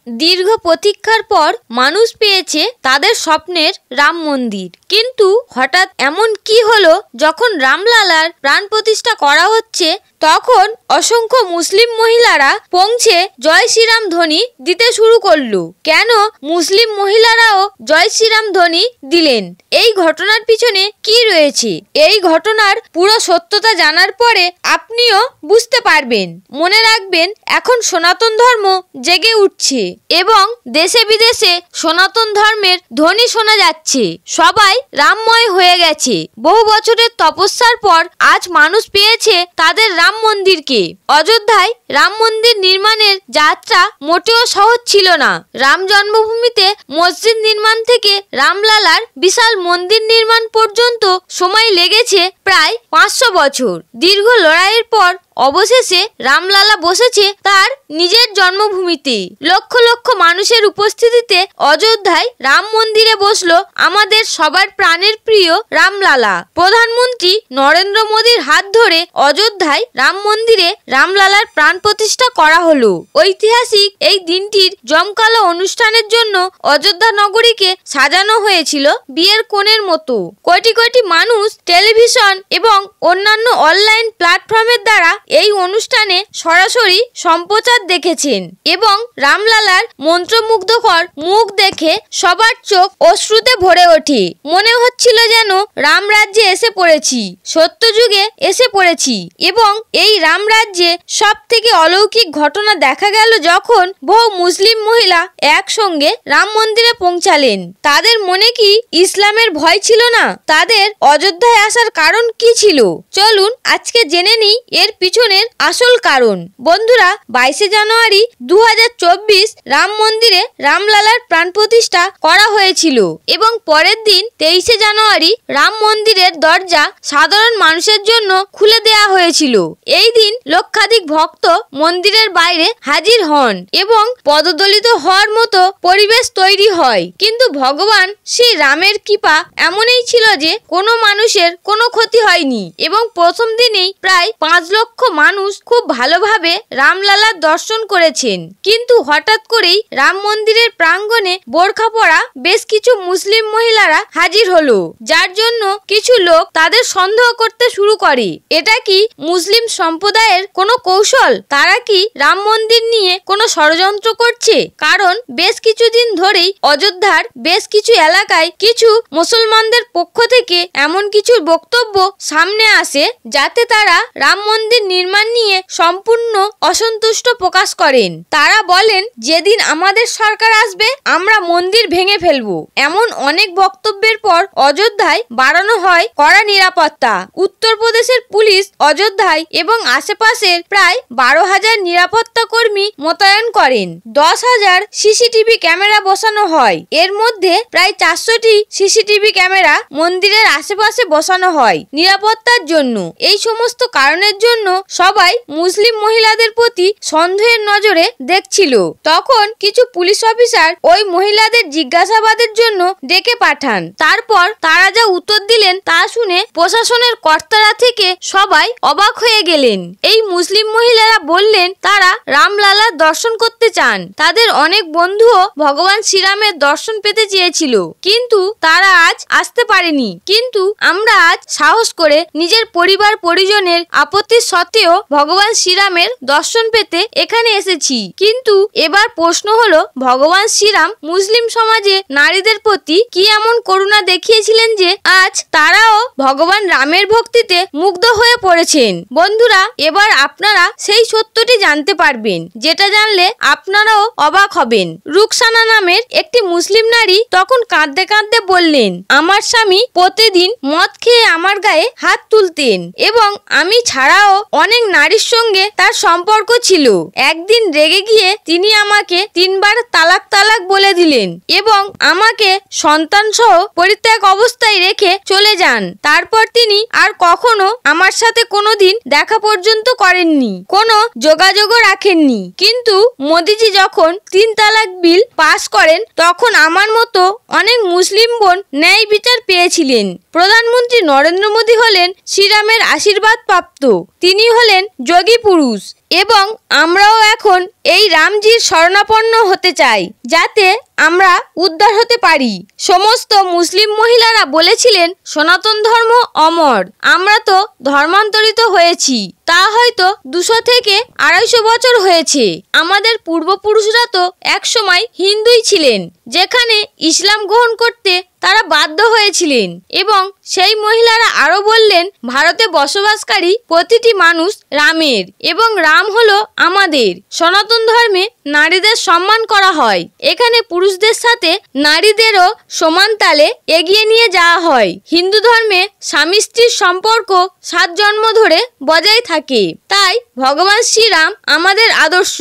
দীর্ঘ প্রতীক্ষার পর মানুষ পেয়েছে তাদের স্বপ্নের রাম মন্দির। কিন্তু হঠাৎ এমন কি হলো, যখন রামলালার প্রাণ প্রতিষ্ঠা করা হচ্ছে তখন অসংখ্য মুসলিম মহিলারা পৌঁছে জয় শ্রীরাম ধ্বনি দিতে শুরু করলো। কেন মুসলিম মহিলারাও জয় শ্রীরাম ধ্বনি দিলেন? এই ঘটনার পিছনে কি রয়েছে? এই ঘটনার পুরো সত্যতা জানার পরে আপনিও বুঝতে পারবেন। মনে রাখবেন, এখন সনাতন ধর্ম জেগে উঠছে এবং দেশে বিদেশে সনাতন ধর্মের ধ্বনি শোনা যাচ্ছে। সবাই রামময় হয়ে গেছে। বহু বছরের তপস্যার পর আজ মানুষ পেয়েছে তাদের রাম মন্দিরকে। অযোধ্যায় রাম মন্দির নির্মাণের যাত্রা মোটেও সহজ ছিল না। রাম জন্মভূমিতে মসজিদ নির্মাণ থেকে রামলালার বিশাল মন্দির নির্মাণ পর্যন্ত সময় লেগেছে প্রায় 500 বছর। দীর্ঘ লড়াইয়ের পর অবশেষে রামলালা বসেছে তার নিজের জন্মভূমিতে। লক্ষ লক্ষ মানুষের উপস্থিতিতে অযোধ্যায় রাম মন্দিরে বসলো আমাদের সবার প্রাণের প্রিয় রামলালা। প্রধানমন্ত্রী নরেন্দ্র মোদীর হাত ধরে অযোধ্যায় রাম মন্দিরে রামলালার প্রাণ প্রতিষ্ঠা করা হলো। ঐতিহাসিক এই দিনটির জমকালো অনুষ্ঠানের জন্য অযোধ্যা নগরীকে সাজানো হয়েছিল বিয়ের কোণের মতো। কোটি কোটি মানুষ টেলিভিশন এবং অন্যান্য অনলাইন প্ল্যাটফর্মের দ্বারা এই অনুষ্ঠানে সরাসরি সম্প্রচার দেখেছেন এবং রামলালার মন্ত্রমুগ্ধকর মুখ দেখে সবার চোখ অশ্রুতে ভরে ওঠে। মনে হচ্ছিল যেন রাম রাজ্যে এসে পড়েছি, সত্যযুগে এসে পড়েছি। এবং এই রাম রাজ্যে সব থেকে অলৌকিক ঘটনা দেখা গেল যখন বহু মুসলিম মহিলা একসঙ্গে রাম মন্দিরে পৌঁছালেন। তাদের মনে কি ইসলামের ভয় ছিল না? তাদের অযোধ্যায় আসার কারণ কি ছিল? চলুন আজকে জেনে নিই এর পিছনের আসল কারণ। বন্ধুরা, 22 জানুয়ারি 2024 রাম মন্দিরে রামলালার প্রাণ প্রতিষ্ঠা করা হয়েছিল এবং পরের দিন 23 জানুয়ারি রাম মন্দিরের দরজা সাধারণ মানুষের জন্য খুলে দেয়া হয়েছিল। এই দিন লক্ষাধিক ভক্ত মন্দিরের বাইরে হাজির হন এবং পদদলিত হওয়ার মতো পরিবেশ তৈরি হয়। কিন্তু ভগবান শ্রী রামের কৃপা এমনই ছিল যে কোনো মানুষের কোনো ক্ষতি হয়নি এবং প্রথম দিনেই প্রায় 5 লক্ষ মানুষ খুব ভালোভাবে রামলালার দর্শন করেছেন। কিন্তু হঠাৎ করেই রাম মন্দিরের প্রাঙ্গণে বোরখা পরা বেশ কিছু মুসলিম মহিলারা হাজির হলো, যার জন্য কিছু লোক তাদের সন্দেহ করতে শুরু করে। এটা কি মুসলিম সম্প্রদায়ের কোনো কৌশল? তারা কি রাম মন্দির নিয়ে কোনো ষড়যন্ত্র করছে? কারণ বেশ কিছুদিন ধরেই অযোধ্যার বেশ কিছু এলাকায় কিছু মুসলমানদের পক্ষ থেকে এমন কিছু বক্তব্য সামনে আসে যাতে তারা রাম মন্দির নির্মাণ নিয়ে সম্পূর্ণ অসন্তুষ্ট প্রকাশ করেন। তারা বলেন, যেদিন আমাদের সরকার আসবে আমরা মন্দির ভেঙে ফেলবো। এমন অনেক বক্তব্যের পর অযোধ্যায় বাড়ানো হয় কড়া নিরাপত্তা। উত্তরপ্রদেশের পুলিশ অযোধ্যায় এবং আশেপাশের প্রায় 12,000 নিরাপত্তা কর্মী মোতায়েন করেন। 10,000 সিসিটিভি ক্যামেরা বসানো হয়। এর মধ্যে প্রায় 400টি সিসিটিভি ক্যামেরা মন্দিরের আশেপাশে বসানো হয় নিরাপত্তার জন্য। এই সমস্ত কারণের জন্য সবাই মুসলিম মহিলাদের প্রতি সন্দেহের নজরে দেখছিল। তখন কিছু পুলিশ অফিসার ওই মহিলাদের জিজ্ঞাসাবাদের জন্য ডেকে পাঠান। তারপর তারা যা উত্তর দিলেন তা শুনে প্রশাসনের কর্তারা থেকে সবাই অবাক হয়ে গেলেন। এই মুসলিম মহিলারা বললেন তারা রামলালার দর্শন করতে চান। তাদের অনেক বন্ধুও ভগবান শ্রীরামের দর্শন পেতে চেয়েছিল, কিন্তু তারা আজ আসতে পারেনি। কিন্তু আমরা আজ সাহস করে নিজের পরিবার পরিজনের আপত্তি সত্ত্বেও ভগবান শ্রীরামের দর্শন পেতে এখানে এসেছি। কিন্তু এবার প্রশ্ন হলো, ভগবান শ্রীরাম মুসলিম সমাজে নারীদের প্রতি কি এমন করুণা দেখিয়েছিলেন যে আজ তারাও ভগবান রামের ভক্তিতে মুগ্ধ হয়ে পড়েছেন? বন্ধুরা, এবার আপনারা সেই সত্যটি জানতে পারবেন, যেটা জানলে আপনারাও অবাক হবেন। রুকসানা নামের একটি মুসলিম নারী তখন কাঁদতে কাঁদতে বললেন, আমার স্বামী প্রতিদিন মদ খেয়ে আমার গায়ে হাত তুলতেন এবং আমি ছাড়াও অনেক নারীর সঙ্গে তার সম্পর্ক ছিল। একদিন রেগে গিয়ে তিনি আমাকে 3 বার তালাক তালাক বলে দিলেন এবং আমাকে সন্তান সহ পরিত্যাগ অবস্থায় রেখে চলে যান। তারপর তিনি আর কখনো আমার সাথে কোনোদিন দেখা পর্যন্ত করেননি, কোনো যোগাযোগও রাখেননি। কিন্তু মোদিজি যখন 3 তালাক বিল পাস করেন তখন আমার মতো অনেক মুসলিম বোন ন্যায় বিচার পেয়েছিলেন। প্রধানমন্ত্রী নরেন্দ্র মোদী হলেন শ্রীরামের আশীর্বাদ প্রাপ্ত। তিনি হলেন যোগী পুরুষ এবং আমরাও এখন এই রামজির শরণাপন্ন হতে চাই, যাতে আমরা উদ্ধার হতে পারি। সমস্ত মুসলিম মহিলারা বলেছিলেন, সনাতন ধর্ম অমর, আমরা তো ধর্মান্তরিত হয়েছি, তা হয়তো 200 থেকে 250 বছর হয়েছে। আমাদের পূর্বপুরুষরা তো একসময় হিন্দুই ছিলেন, যেখানে ইসলাম গ্রহণ করতে তারা বাধ্য হয়েছিলেন। এবং সেই মহিলারা আরো বললেন, ভারতে বসবাসকারী প্রতিটি মানুষ রামের, এবং রাম হলো আমাদের। সনাতন ধর্মে নারীদের সম্মান করা হয়, এখানে পুরুষদের সাথে নারীদেরও সমান তালে এগিয়ে নিয়ে যাওয়া হয়। হিন্দু ধর্মে স্বামী স্ত্রীর সম্পর্ক 7 জন্ম ধরে বজায় থাকে, তাই ভগবান শ্রীরাম আমাদের আদর্শ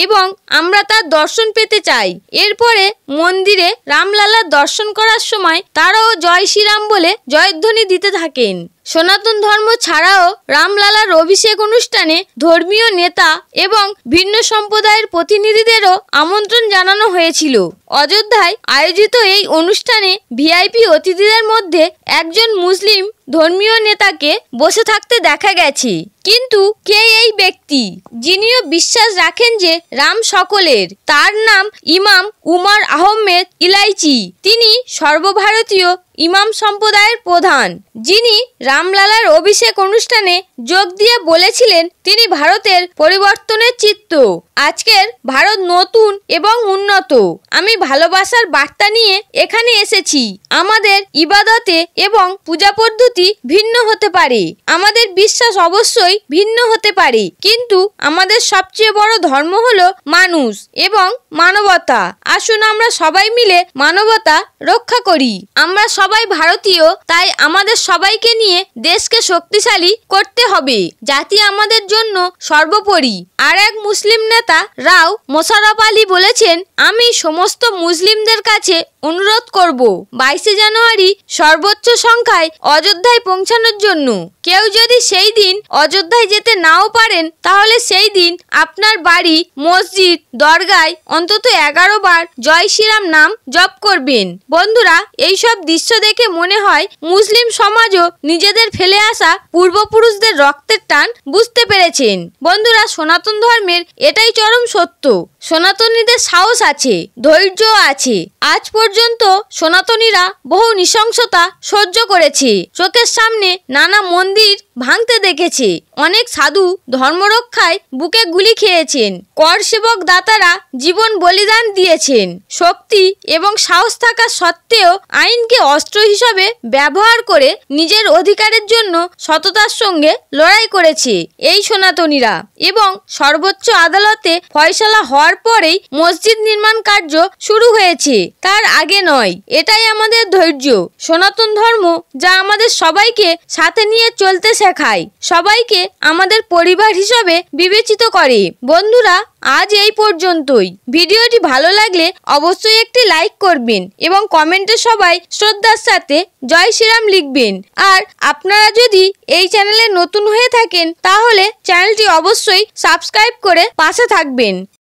এবং আমরা তার দর্শন পেতে চাই। এরপরে মন্দিরে রামলালার দর্শন করার সময় তারাও জয় শ্রীরাম বলে জয়ধ্বনি দিতে থাকেন। সনাতন ধর্ম ছাড়াও রামলালার অভিষেক অনুষ্ঠানে ধর্মীয় নেতা এবং ভিন্ন সম্প্রদায়ের প্রতিনিধিদেরও আমন্ত্রণ জানানো হয়েছিল। অযোধ্যায় আয়োজিত এই অনুষ্ঠানে ভিআইপি অতিথিদের মধ্যে একজন মুসলিম ধর্মীয় নেতাকে বসে থাকতে দেখা গেছে। কিন্তু কে এই ব্যক্তি, যিনিও বিশ্বাস রাখেন যে রাম সকলের? তার নাম ইমাম উমর আহমেদ ইলাইচি। তিনি সর্বভারতীয় ইমাম সম্প্রদায়ের প্রধান, যিনি রামলালার অভিষেক অনুষ্ঠানে যোগ দিয়ে বলেছিলেন তিনি ভারতের পরিবর্তনের চিত্ত। আজকের ভারত নতুন এবং উন্নত। আমি ভালোবাসার বার্তা নিয়ে এখানে এসেছি। আমাদের ইবাদতে এবং পূজা পদ্ধতি ভিন্ন হতে পারে, আমাদের বিশ্বাস অবশ্যই ভিন্ন হতে পারে, কিন্তু আমাদের সবচেয়ে বড় ধর্ম হলো মানুষ এবং মানবতা। আসুন আমরা সবাই মিলে মানবতা রক্ষা করি। আমরা সবাই ভারতীয়, তাই আমাদের সবাইকে নিয়ে দেশকে শক্তিশালী করতে হবে। জাতি আমাদের জন্য সর্বোপরি। আর এক মুসলিম নেতা রাও মোশাররফ আলী বলেছেন, আমি সমস্ত মুসলিমদের কাছে অনুরোধ করব 22শে জানুয়ারি সর্বোচ্চ সংখ্যায় অযোধ্যায় পৌঁছানোর জন্য। কেউ যদি সেই দিন অযোধ্যায় যেতে নাও পারেন, তাহলে সেই দিন আপনার বাড়ি, মসজিদ, দরগায় অন্তত 11 বার জয় শ্রীরাম নাম জপ করবেন। বন্ধুরা, এইসব দৃশ্য দেখে মনে হয় মুসলিম সমাজও নিজেদের ফেলে আসা পূর্বপুরুষদের রক্তের টান বুঝতে পেরেছেন। বন্ধুরা, সনাতন ধর্মের এটাই চরম সত্য। সনাতনীদের সাহস আছে, ধৈর্য আছে। আজ পর্যন্ত সনাতনীরা বহু নৃশংসতা সহ্য করেছে, চোখের সামনে নানা মন্দির ভাঙতে দেখেছে, অনেক সাধু ধর্মরক্ষায় বুকে গুলি খেয়েছেন, কর সেবক দাতারা জীবন বলিদান দিয়েছেন। শক্তি এবং সাহস থাকা সত্ত্বেও আইনকে অস্ত্র হিসাবে ব্যবহার করে নিজের অধিকারের জন্য সততার সঙ্গে লড়াই করেছে এই সনাতনীরা। এবং সর্বোচ্চ আদালতে ফয়সালা হওয়ার পরেই মসজিদ নির্মাণ কার্য শুরু হয়েছে, তার আগে নয়। এটাই আমাদের ধৈর্য। সনাতন ধর্ম যা আমাদের সবাইকে সাথে নিয়ে চলতে শেখায়, সবাইকে আমাদের পরিবার হিসাবে বিবেচিত করে। বন্ধুরা, আজ এই পর্যন্তই। ভিডিওটি ভালো লাগলে অবশ্যই একটি লাইক করবেন এবং কমেন্টে সবাই শ্রদ্ধার সাথে জয় শ্রীরাম লিখবেন। আর আপনারা যদি এই চ্যানেলে নতুন হয়ে থাকেন, তাহলে চ্যানেলটি অবশ্যই সাবস্ক্রাইব করে পাশে থাকবেন।